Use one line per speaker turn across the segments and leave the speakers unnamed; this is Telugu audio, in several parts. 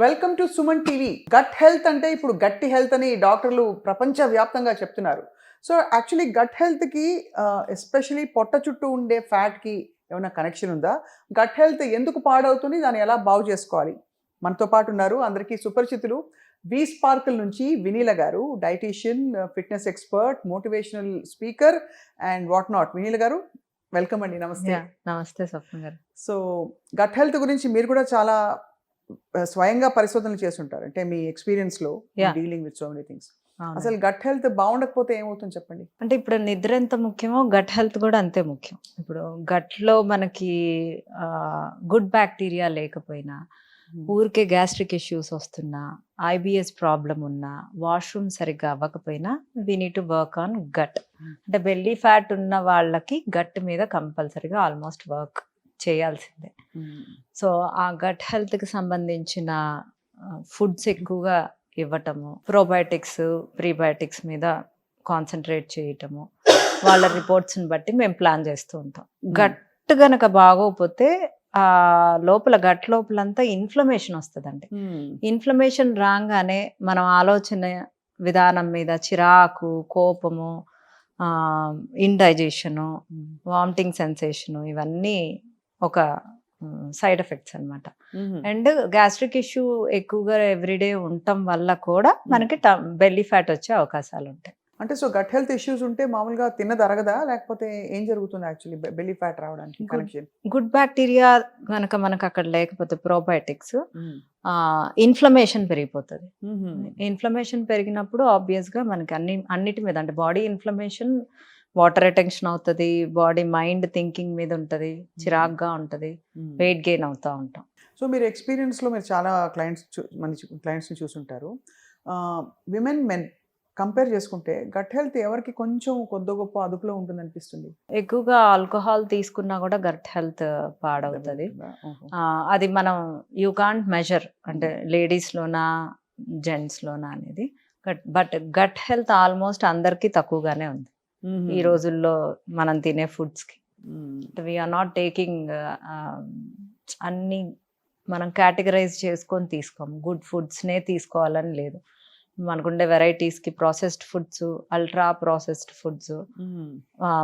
Welcome to Suman TV. Gut health అంటే ఇప్పుడు గట్టి హెల్త్ అని డాక్టర్లు ప్రపంచవ్యాప్తంగా చెప్తున్నారు. సో యాక్చువల్లీ గట్ హెల్త్కి ఎస్పెషలీ పొట్ట చుట్టూ ఉండే ఫ్యాట్కి ఏమైనా కనెక్షన్ ఉందా? గట్ హెల్త్ ఎందుకు పాడవుతుంది, దాన్ని ఎలా బాగు చేసుకోవాలి? మనతో పాటు ఉన్నారు అందరికీ సుపరిచితులు వి స్పార్కిల్ నుంచి Vineela garu, dietician, fitness expert, motivational speaker and what not. Vineela garu, welcome అండి. నమస్తే.
నమస్తే స్వప్న గారు.
సో గట్ హెల్త్ గురించి మీరు కూడా చాలా స్వయంగా పరిశోధనలు చేస్తుంటారు, అంటే మీ ఎక్స్పీరియన్స్లో dealing with so many things. అసలు గట్ హెల్త్ బాగుండకపోతే ఏమవుతుంది చెప్పండి?
అంటే ఇప్పుడు నిద్ర ఎంత ముఖ్యమో గట్ హెల్త్ కూడా అంతే ముఖ్యం. ఇప్పుడు గట్లో మనకి గుడ్ బ్యాక్టీరియా లేకపోయినా, ఊరికే గ్యాస్ట్రిక్ ఇష్యూస్ వస్తున్నా, ఐబిఎస్ ప్రాబ్లం ఉన్నా, వాష్రూమ్ సరిగ్గా అవ్వకపోయినా we need to work on gut. అంటే బెల్లీ ఫ్యాట్ ఉన్న వాళ్ళకి గట్ మీద కంపల్సరీగా ఆల్మోస్ట్ వర్క్ చేయాల్సిందే. సో ఆ గట్ హెల్త్కి సంబంధించిన ఫుడ్స్ ఎక్కువగా ఇవ్వటము, ప్రోబయోటిక్స్ ప్రీబయోటిక్స్ మీద కాన్సన్ట్రేట్ చేయటము, వాళ్ళ రిపోర్ట్స్ని బట్టి మేము ప్లాన్ చేస్తూ ఉంటాం. గట్ గనక బాగోకపోతే ఆ లోపల గట్ లోపలంతా ఇన్ఫ్లమేషన్ వస్తుందండి. ఇన్ఫ్లమేషన్ రాగానే మనం ఆలోచన విధానం మీద చిరాకు, కోపము, ఇండైజెషను, వామిటింగ్ సెన్సేషను, ఇవన్నీ ఒక సైడ్ ఎఫెక్ట్స్ అనమాట. అండ్ గ్యాస్ట్రిక్ ఇష్యూ ఎక్కువగా ఎవ్రీడే ఉండటం వల్ల కూడా మనకి బెల్లీ ఫ్యాట్ వచ్చే అవకాశాలు ఉంటాయి.
అంటే సో గట్ హెల్త్ ఇష్యూస్ ఉంటే మామూలుగా తిన్నది అరగదా, లేకపోతే ఏం జరుగుతుంది యాక్చువల్లీ బెల్లీ ఫ్యాట్ రావడానికి కనెక్షన్?
గుడ్ బ్యాక్టీరియా కనుక మనకు అక్కడ లేకపోతే ప్రోబయోటిక్స్, ఇన్ఫ్లమేషన్ పెరిగిపోతుంది. ఇన్ఫ్లమేషన్ పెరిగినప్పుడు ఆబ్వియస్గా మనకి అన్నిటి మీద, అంటే బాడీ ఇన్ఫ్లమేషన్, వాటర్ రిటెన్షన్ అవుతుంది, బాడీ మైండ్ థింకింగ్ మీద ఉంటుంది, చిరాగ్గా ఉంటుంది, వెయిట్ గెయిన్ అవుతూ ఉంటాం.
సో మీరు ఎక్స్పీరియన్స్లో మీరు చాలా మంచి క్లయింట్స్ని చూసుంటారు. విమెన్, మెన్ కంపేర్ చేసుకుంటే గట్ హెల్త్ ఎవరికి కొంచెం కొద్ది గొప్ప అదుపులో ఉంటుంది అనిపిస్తుంది?
ఎక్కువగా ఆల్కహాల్ తీసుకున్నా కూడా గట్ హెల్త్ పాడవుతుంది. అది మనం యూ కాంట్ మెజర్, అంటే లేడీస్లోనా జెంట్స్లోనా అనేది. బట్ గట్ హెల్త్ ఆల్మోస్ట్ అందరికీ తక్కువగానే ఉంది ఈ రోజుల్లో మనం తినే ఫుడ్స్కి. వీఆర్ నాట్ టేకింగ్ అన్ని మనం కేటగరైజ్ చేసుకొని తీసుకోము. గుడ్ ఫుడ్స్నే తీసుకోవాలని లేదు. మనకుండే వెరైటీస్కి processed foods, ultra processed foods,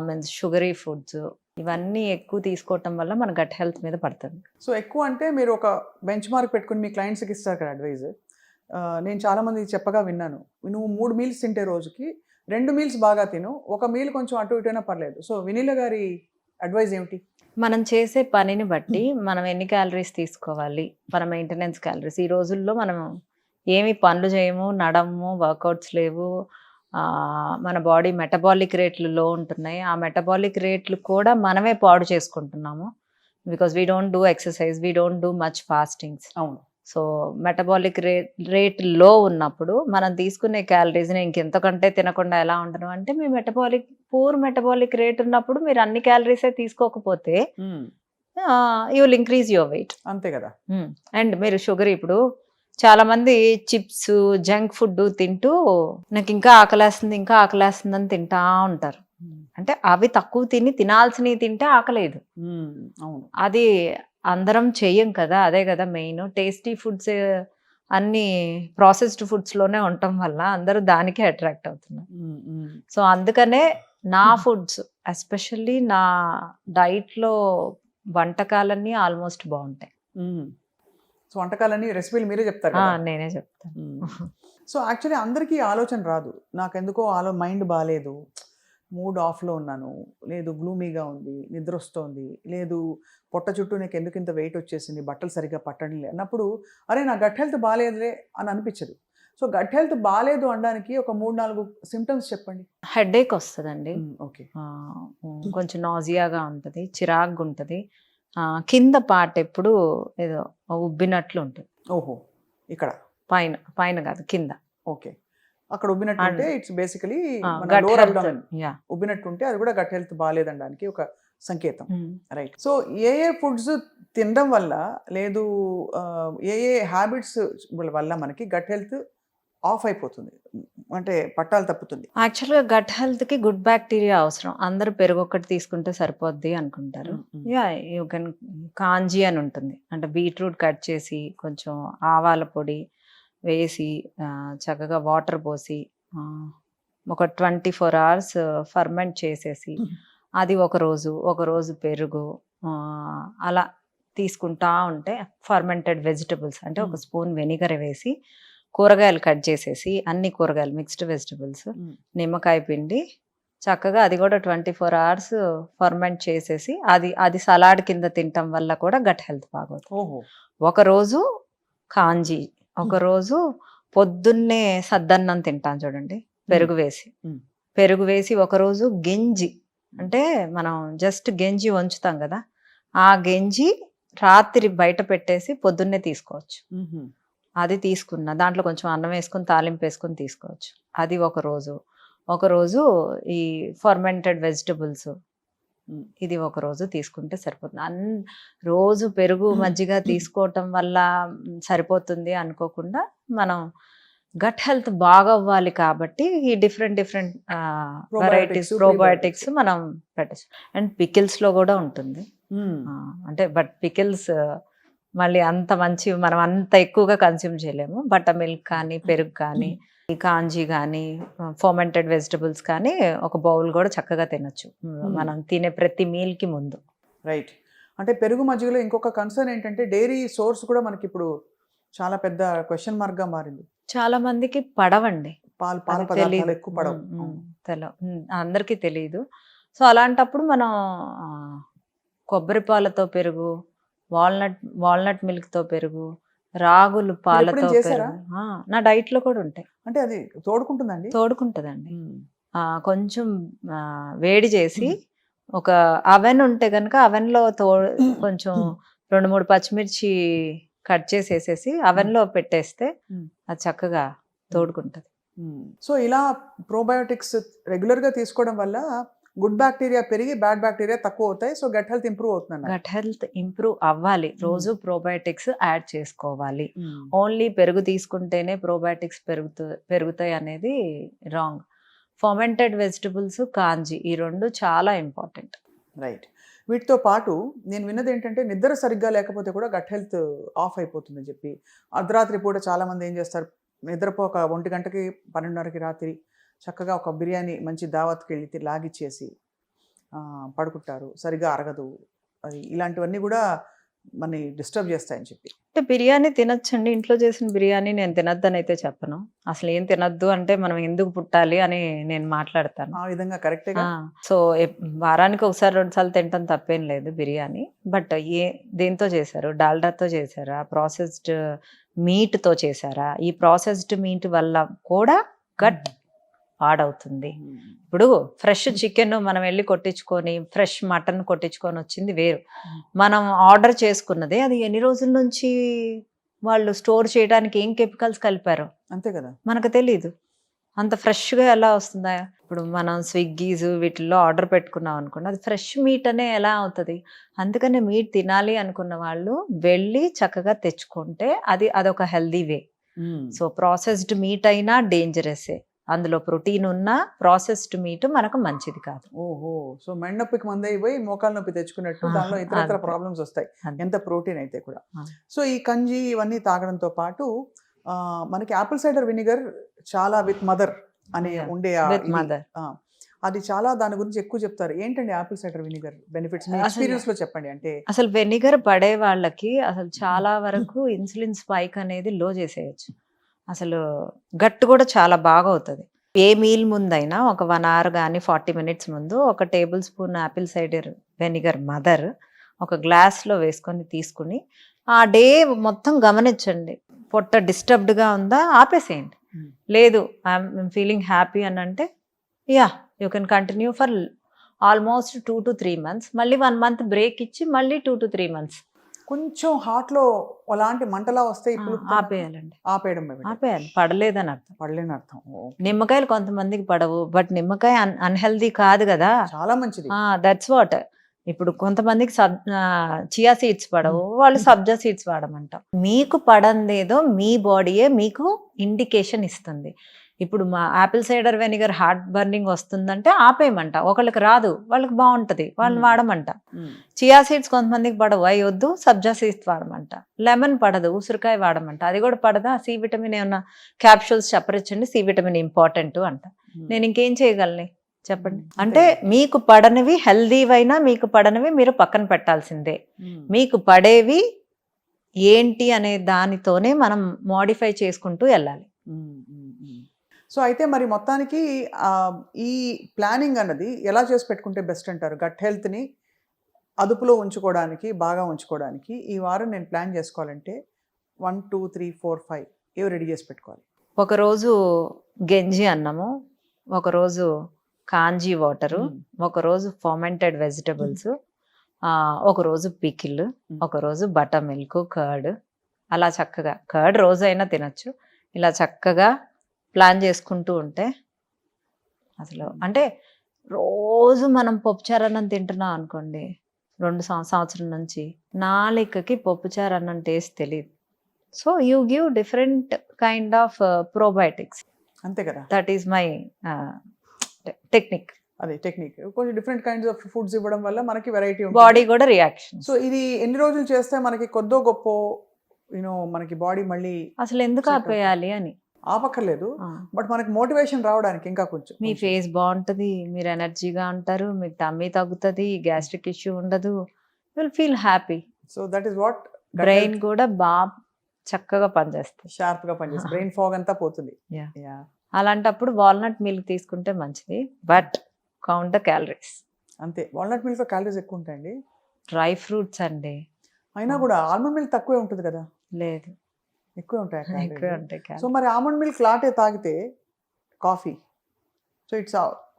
means sugary foods, ఇవన్నీ ఎక్కువ తీసుకోవటం వల్ల మన గట్ హెల్త్ మీద పడుతుంది.
సో ఎక్కువ అంటే మీరు ఒక బెంచ్ మార్క్ పెట్టుకుని మీ క్లయింట్స్కి ఇస్తారు కదా అడ్వైజ్. నేను చాలామంది చెప్పగా విన్నాను, నువ్వు 3 మీల్స్ తింటే రోజుకి 2 మీల్స్ బాగా తిను, ఒక మీల్ కొంచెం అటు ఇటైనా పర్లేదు. సో వినీల గారి అడ్వైజ్ ఏమిటి?
మనం చేసే పనిని బట్టి మనం ఎన్ని క్యాలరీస్ తీసుకోవాలి, మన మెయింటెనెన్స్ క్యాలరీస్. ఈ రోజుల్లో మనం ఏమి పనులు చేయము, నడము, వర్కౌట్స్ లేవు, మన బాడీ మెటబాలిక్ రేట్లు లో ఉంటున్నాయి. ఆ మెటబాలిక్ రేట్లు కూడా మనమే పాడు చేసుకుంటున్నాము. Because we don't do exercise, we don't do much fastings.
అవును.
సో మెటబాలిక్ రేట్ లో ఉన్నప్పుడు మనం తీసుకునే క్యాలరీస్ని ఇంకెంతకంటే తినకుండా ఎలా ఉండను అంటే, మీ పూర్ మెటబాలిక్ రేట్ ఉన్నప్పుడు మీరు అన్ని క్యాలరీసే తీసుకోకపోతే you will increase your weight.
అంతే కదా.
అండ్ మీరు షుగర్, ఇప్పుడు చాలా మంది చిప్స్, జంక్ ఫుడ్ తింటూ నాకు ఇంకా ఆకలేస్తుంది అని తింటా ఉంటారు. అంటే అవి తక్కువ తినాల్సినవి తింటే ఆకలేదు. అది అందరం చెయ్యం కదా, అదే కదా మెయిన్. టేస్టీ ఫుడ్స్ అన్ని ప్రాసెస్డ్ ఫుడ్స్లోనే ఉండటం వల్ల అందరూ దానికే అట్రాక్ట్ అవుతున్నారు. సో అందుకనే నా ఫుడ్స్, ఎస్పెషల్లీ నా డైట్లో వంటకాలన్నీ ఆల్మోస్ట్ బాగుంటాయి.
సో వంటకాలన్నీ రెసిపీలు మీరే చెప్తారు?
నేనే చెప్తాను.
సో యాక్చువల్లీ అందరికీ ఆలోచన రాదు. నాకెందుకో మైండ్ బాగాలేదు, మూడ్ ఆఫ్లో ఉన్నాను, లేదు గ్లూమీగా ఉంది, నిద్ర వస్తుంది, లేదు పొట్ట చుట్టూ నాకు ఎందుకు ఇంత వెయిట్ వచ్చేసింది, బట్టలు సరిగ్గా పట్టడం లేదు అన్నప్పుడు, అరే నా గట్ హెల్త్ బాగాలేదులే అని అనిపించదు. సో గట్ హెల్త్ బాగాలేదు అనడానికి ఒక 3-4 సిమ్టమ్స్ చెప్పండి.
హెడేక్ వస్తుందండి.
ఓకే.
కొంచెం నాజియాగా ఉంటుంది, చిరాగ్గా ఉంటుంది, కింద పార్ట్ ఎప్పుడు ఏదో ఉబ్బినట్లు ఉంటుంది.
ఓహో, ఇక్కడ
పైన కాదు, కింద.
ఓకే, అక్కడ ఉబ్బినట్టు ఉంటే ఇట్స్ బేసికలీ ఉబ్బినట్టుంటే అది కూడా గట్ హెల్త్ బాగాలేదనడానికి ఒక సంకేతం, రైట్? సో ఏ ఫుడ్స్ తినడం వల్ల, లేదు ఏ హ్యాబిట్స్ వల్ల మనకి గట్ హెల్త్ ఆఫ్ అయిపోతుంది, అంటే పట్టాలు తప్పుతుంది.
యాక్చువల్‌గా గట్ హెల్త్‌కి గుడ్ బ్యాక్టీరియా అవసరం. అందరూ పెరుగు ఒక్కటి తీసుకుంటే సరిపోద్ది అనుకుంటారు. యాహ్! యూ కెన్ కాంజీ అని ఉంటుంది. అంటే బీట్రూట్ కట్ చేసి కొంచెం ఆవాల పొడి వేసి చక్కగా వాటర్ పోసి ఒక 24 అవర్స్ ఫర్మెంట్ చేసేసి అది ఒకరోజు పెరుగు అలా తీసుకుంటా ఉంటే ఫర్మెంటెడ్ వెజిటబుల్స్ అంటే ఒక స్పూన్ వెనిగర్ వేసి కూరగాయలు కట్ చేసేసి అన్ని కూరగాయలు మిక్స్డ్ వెజిటబుల్స్ నిమ్మకాయ పిండి చక్కగా అది కూడా 24 అవర్స్ ఫర్మెంట్ చేసేసి అది సలాడ్ కింద తినటం వల్ల కూడా గట్ హెల్త్ బాగోతుంది. ఒకరోజు కాంజీ, ఒకరోజు పొద్దున్నే సద్దన్నం తింటాం చూడండి పెరుగు వేసి ఒకరోజు గెంజి అంటే మనం జస్ట్ గెంజి వంచుతాం కదా, ఆ గెంజి రాత్రి బయట పెట్టేసి పొద్దున్నే తీసుకోవచ్చు. అది తీసుకున్న దాంట్లో కొంచెం అన్నం వేసుకొని తాలింపు వేసుకొని తీసుకోవచ్చు. అది ఒకరోజు ఈ ఫర్మెంటెడ్ వెజిటబుల్స్ ఇది ఒకరోజు తీసుకుంటే సరిపోతుంది. రోజు పెరుగు మజ్జిగ తీసుకోవటం వల్ల సరిపోతుంది అనుకోకుండా మనం గట్ హెల్త్ బాగా అవ్వాలి కాబట్టి ఈ డిఫరెంట్ వెరైటీస్ ప్రోబయోటిక్స్ మనం పెట్టచ్చు. అండ్ పికిల్స్ లో కూడా ఉంటుంది. అంటే బట్ పికిల్స్ మళ్ళీ అంత మంచి మనం అంత ఎక్కువగా కన్స్యూమ్ చేయలేము. బటర్ మిల్క్ కానీ పెరుగు కానీ కాంజీ కానీ ఫర్మెంటెడ్ వెజిటబుల్స్ కానీ ఒక బౌల్ కూడా చక్కగా తినొచ్చు మనం తినే ప్రతి మీల్ కి ముందు.
రైట్. అంటే పెరుగు మజ్జిగలో ఇంకొక కన్సర్న్ ఏంటంటే డైరీ సోర్స్ కూడా మనకి ఇప్పుడు చాలా పెద్ద క్వశ్చన్ మార్క్ గా మారింది.
చాలా మందికి పడవండి,
పాల పదార్థాలు ఎక్కువ పడవు,
అందరికీ తెలియదు. సో అలాంటప్పుడు మనం కొబ్బరి పాలతో పెరుగు, వాల్నట్ మిల్క్ తో పెరుగు, రాగులు పాలతో పెరుగు నా డైట్ లో కూడా ఉంటాయి.
అంటే అది
తోడుకుంటుందండి. కొంచెం వేడి చేసి ఒక అవెన్ ఉంటే కనుక అవెన్ లో కొంచెం 2-3 పచ్చిమిర్చి కట్ చేసేసేసి అవెన్ లో పెట్టేస్తే అది చక్కగా తోడుకుంటది.
సో ఇలా ప్రోబయోటిక్స్ రెగ్యులర్ గా తీసుకోవడం వల్ల గుడ్ బ్యాక్టీరియా పెరిగి బ్యాడ్ బ్యాక్టీరియా తక్కువ అవుతాయి. సో గట్ హెల్త్ ఇంప్రూవ్ అవుతుంది.
గట్ హెల్త్ ఇంప్రూవ్ అవ్వాలి, రోజు ప్రోబయోటిక్స్ యాడ్ చేసుకోవాలి. ఓన్లీ పెరుగు తీసుకుంటేనే ప్రోబయోటిక్స్ పెరుగుతాయి అనేది రాంగ్. ఫర్మెంటెడ్ వెజిటబుల్స్, కాంజీ ఈ రెండు చాలా ఇంపార్టెంట్.
రైట్. వీటితో పాటు నేను విన్నది ఏంటంటే నిద్ర సరిగ్గా లేకపోతే కూడా గట్ హెల్త్ ఆఫ్ అయిపోతుందని చెప్పి, అర్ధరాత్రి పూట చాలామంది ఏం చేస్తారు, నిద్రపోక 1 గంటకి 12:30కి రాత్రి చక్కగా ఒక బిర్యానీ మంచి దావత్కి వెళ్ళి లాగిచ్చేసి పడుకుంటారు, సరిగ్గా అరగదు, అది ఇలాంటివన్నీ కూడా మనని డిస్టర్బ్ చేస్తాయని చెప్పి.
అంటే బిర్యానీ తినొచ్చండి, ఇంట్లో చేసిన బిర్యానీ నేను తినొద్దని అయితే చెప్పను. అసలు ఏం తినొద్దు అంటే మనం ఎందుకు పుట్టాలి అని నేను మాట్లాడతాను.
ఆ విధంగా కరెక్టే.
సో వారానికి 1-2 సార్లు తినటం తప్పేం లేదు బిర్యానీ. బట్ దేంతో చేశారు, డాల్డాతో చేశారా, ప్రాసెస్డ్ మీట్తో చేశారా? ఈ ప్రాసెస్డ్ మీట్ వల్ల కూడా గట్ పాడవుతుంది. ఇప్పుడు ఫ్రెష్ చికెన్ మనం వెళ్ళి కొట్టించుకొని ఫ్రెష్ మటన్ కొట్టించుకొని వచ్చింది వేరు, మనం ఆర్డర్ చేసుకున్నదే అది ఎన్ని రోజుల నుంచి వాళ్ళు స్టోర్ చేయడానికి ఏం కెమికల్స్ కలిపారో
అంతే కదా,
మనకు తెలీదు. అంత ఫ్రెష్గా ఎలా వస్తుందా? ఇప్పుడు మనం స్విగ్గీస్ వీటిల్లో ఆర్డర్ పెట్టుకున్నాం అనుకోండి, అది ఫ్రెష్ మీట్ అనే ఎలా అవుతుంది? అందుకనే మీట్ తినాలి అనుకున్న వాళ్ళు వెళ్ళి చక్కగా తెచ్చుకుంటే అదొక healthy way. So processed meet అయినా డేంజరసే, అందులో ప్రోటీన్ ఉన్న ప్రాసెస్డ్ మీట్ మనకు మంచిది కాదు.
ఓహో, సో మెండనొప్పికి మందు అయిపోయి మోకాలు నొప్పి తెచ్చుకున్నట్టు దానిలో ఇతర ప్రాబ్లమ్స్ వస్తాయి ఎంత ప్రోటీన్ అయితే కూడా. సో ఈ కంజీ ఇవన్నీ తాగడంతో పాటు మనకి యాపిల్ సైడర్ వినిగర్ చాలా విత్ మదర్ అనే ఉండే అది చాలా దాని గురించి ఎక్కువ చెప్తారు. ఏంటండి యాపిల్ సైడర్ వినిగర్ బెనిఫిట్స్ మీ ఎక్స్పీరియన్స్ లో చెప్పండి. అంటే
అసలు వెనిగర్ పడే వాళ్ళకి అసలు చాలా వరకు ఇన్సులిన్ స్పైక్ అనేది లో చేసేయచ్చు. అసలు గట్టు కూడా చాలా బాగా అవుతుంది. ఏ మీల్ ముందైనా ఒక 1 అవర్ కానీ 40 మినిట్స్ ముందు 1 table spoon Apple cider vinegar mother ఒక గ్లాస్లో వేసుకొని తీసుకుని ఆ డే మొత్తం గమనించండి. పొట్ట డిస్టర్బ్డ్గా ఉందా ఆపేసేయండి, లేదు ఐఎమ్ ఫీలింగ్ హ్యాపీ అని అంటే you can continue for almost 2 to 3 months. మళ్ళీ 1 month బ్రేక్ ఇచ్చి మళ్ళీ 2 to 3 months.
కొంచెం హార్ట్లో అలాంటి మంటలా వస్తే
ఆపేయాలండి, ఆపేయాలి. పడలేదని అర్థం. నిమ్మకాయలు కొంతమందికి పడవు, బట్ నిమ్మకాయ అన్హెల్దీ కాదు కదా,
చాలా మంచిది.
That's what. ఇప్పుడు కొంతమందికి చియా సీడ్స్ పడవు, వాళ్ళు సబ్జా సీడ్స్ వాడమంట. మీకు పడందేదో మీ బాడీయే మీకు ఇండికేషన్ ఇస్తుంది. ఇప్పుడు మా Apple cider vinegar heart burning వస్తుందంటే ఆపేయమంట. ఒకళ్ళకి రాదు, వాళ్ళకి బాగుంటది, వాళ్ళని వాడమంట. చియా సీడ్స్ కొంతమందికి పడవు, అవి వద్దు, సబ్జా సీడ్స్ వాడమంట. లెమన్ పడదు, ఉసిరికాయ వాడమంట. అది కూడా పడదా, సి విటమిన్ ఏమన్నా క్యాప్సూల్స్ చెప్పరించండి, సి విటమిన్ ఇంపార్టెంట్ అంట. నేను ఇంకేం చేయగలను చెప్పండి? అంటే మీకు పడనివి హెల్దీవైనా మీకు పడనివి మీరు పక్కన పెట్టాల్సిందే. మీకు పడేవి ఏంటి అనే దానితోనే మనం మోడిఫై చేసుకుంటూ వెళ్ళాలి.
సో అయితే మరి మొత్తానికి ఈ ప్లానింగ్ అన్నది ఎలా చేసి పెట్టుకుంటే బెస్ట్ అంటారు? గట్ హెల్త్ని అదుపులో ఉంచుకోవడానికి, బాగా ఉంచుకోవడానికి ఈ వారం నేను ప్లాన్ చేసుకోవాలంటే 1 2 3 4 5 ఏవి రెడీ చేసి పెట్టుకోవాలి?
ఒకరోజు గంజి అన్నము, ఒకరోజు కాంజీ వాటరు, ఒకరోజు ఫర్మెంటెడ్ వెజిటబుల్స్, ఒకరోజు పికిల్, ఒకరోజు బటర్ మిల్క్, కర్డ్. అలా చక్కగా కర్డ్ రోజైనా తినచ్చు. ఇలా చక్కగా ప్లాన్ చేసుకుంటూ ఉంటే అసలు అంటే రోజు మనం పప్పుచారు అన్నం తింటున్నాం అనుకోండి 2 సంవత్సరం నుంచి, నాలుకకి పప్పుచారు అన్నం టేస్ట్ తెలియదు. So you give different kind of probiotics.
అంతే కదా,
దట్ ఈస్ మై టెక్నిక్.
అదే టెక్నిక్. కొంచెం డిఫరెంట్ కైండ్స్ ఆఫ్ ఫుడ్స్ ఇవ్వడం వల్ల మనకి వెరైటీ ఉంటుంది,
బాడీ కూడా రియాక్షన్.
సో ఇది ఎన్ని రోజులు చేస్తే మనకి కొద్దో గొప్ప మనకి బాడీ మళ్ళీ
అసలు ఎందుకు ఆపేయాలి అని
ఆపక్కర్లేదు, బట్ మనకి మోటివేషన్ రావడానికి ఇంకా కొంచెం
మీ ఫేస్ బాగుంటది, మీరు ఎనర్జీగా ఉంటారు, మీకు టమ్మీ తగ్గుతుంది, గ్యాస్ట్రిక్ ఇష్యూ ఉండదు, will feel happy.
So that is what
brain కూడా బాగా చక్కగా పనిచేస్తుంది,
షార్ప్ గా పనిచేస్తుంది, బ్రెయిన్ ఫాగ్ అంతా పోతుంది.
అలాంటప్పుడు వాల్నట్ మిల్క్ తీసుకుంటే మంచిది, బట్ కౌంట్ ద క్యాలరీస్.
అంతే, వాల్నట్ మిల్క్ లో క్యాలరీస్ ఎక్కువ ఉంటాయండి.
డ్రై ఫ్రూట్స్ అండి,
అయినా కూడా ఆల్మండ్ మిల్క్ తక్కువే ఉంటుంది కదా?
లేదు,
ఎక్కువే ఉంటాయి.
ఉంటాయి.
సో మరి ఆల్మండ్ మిల్క్ లాటే తాగితే కాఫీ, సో ఇట్స్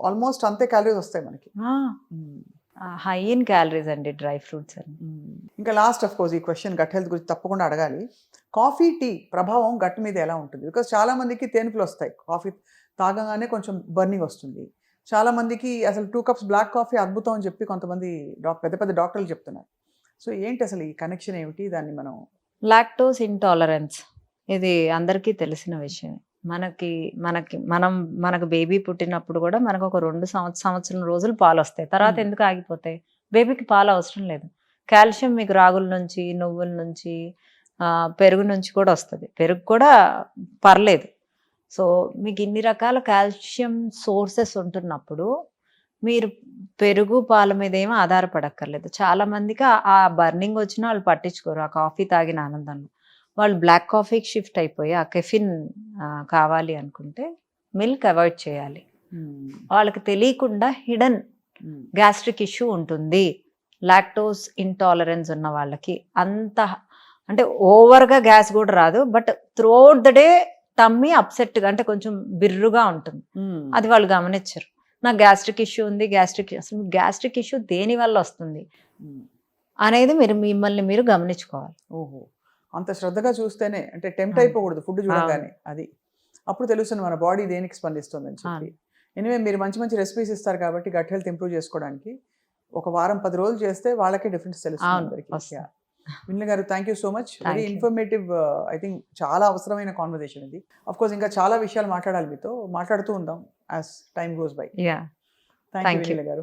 ఆల్మోస్ట్ అంతే క్యాలరీస్ వస్తాయి మనకి.
హై ఇన్ క్యాలరీస్ అండి డ్రై ఫ్రూట్స్ అండి.
ఇంకా లాస్ట్ ఆఫ్ కోర్స్ ఈ క్వశ్చన్ గట్ హెల్త్ గురించి తప్పకుండా అడగాలి. కాఫీ, టీ ప్రభావం గట్ మీద ఎలా ఉంటుంది? బికాస్ చాలా మందికి తేనుపులు వస్తాయి, కాఫీ తాగగానే కొంచెం బర్నింగ్ వస్తుంది. చాలా మందికి అసలు 2 cups బ్లాక్ కాఫీ అద్భుతం అని చెప్పి కొంతమంది పెద్ద పెద్ద డాక్టర్లు చెప్తున్నారు. సో ఏంటి అసలు ఈ కనెక్షన్ ఏమిటి? దాన్ని మనం
లాక్టోస్ ఇంటాలరెన్స్ ఇది అందరికీ తెలిసిన విషయం. మనకు బేబీ పుట్టినప్పుడు కూడా మనకు ఒక 2 సంవత్సరం రోజులు పాలు వస్తాయి, తర్వాత ఎందుకు ఆగిపోతాయి? బేబీకి పాలు అవసరం లేదు. కాల్షియం మీకు రాగుల నుంచి, నువ్వుల నుంచి, పెరుగు నుంచి కూడా వస్తుంది. పెరుగు కూడా పర్లేదు. సో మీకు ఇన్ని రకాల కాల్షియం సోర్సెస్ ఉంటున్నప్పుడు మీరు పెరుగు పాల మీద ఏమీ ఆధారపడక్కర్లేదు. చాలా మందికి ఆ బర్నింగ్ వచ్చినా వాళ్ళు పట్టించుకోరు, ఆ కాఫీ తాగిన ఆనందంలో. వాళ్ళు బ్లాక్ కాఫీకి షిఫ్ట్ అయిపోయి ఆ కెఫిన్ కావాలి అనుకుంటే మిల్క్ అవాయిడ్ చేయాలి. వాళ్ళకి తెలియకుండా హిడెన్ గ్యాస్ట్రిక్ ఇష్యూ ఉంటుంది. లాక్టోస్ ఇంటాలరెన్స్ ఉన్న వాళ్ళకి అంత అంటే ఓవర్గా గ్యాస్ కూడా రాదు, but throughout the day tummy అప్సెట్గా అంటే కొంచెం బిర్రుగా ఉంటుంది. అది వాళ్ళు గమనించరు. నాకు గ్యాస్ట్రిక్ ఇష్యూ ఉంది, అసలు గ్యాస్ట్రిక్ ఇష్యూ దేని వల్ల వస్తుంది అనేది మిమ్మల్ని మీరు గమనించుకోవాలి.
ఓహో, అంత శ్రద్ధగా చూస్తేనే, అంటే టెంప్ట్ అయిపోకూడదు ఫుడ్ చూడగానే, అది అప్పుడు తెలుస్తుంది మన బాడీ దేనికి స్పందిస్తుంది అని చెప్పి. ఎనివే మీరు మంచి మంచి రెసిపీస్ ఇస్తారు కాబట్టి గట్ హెల్త్ ఇంప్రూవ్ చేసుకోవడానికి ఒక వారం 10 రోజులు చేస్తే వాళ్ళకే డిఫరెన్స్ తెలుస్తుంది. విన్ల గారు, thank you so much. Very informative, I think చాలా అవసరమైన కాన్వర్సేషన్ ఇది. అఫ్ కోర్స్ ఇంకా చాలా విషయాలు మాట్లాడాలి, మీతో మాట్లాడుతూ ఉందాం as time goes by.
Thank you
Vineela గారు.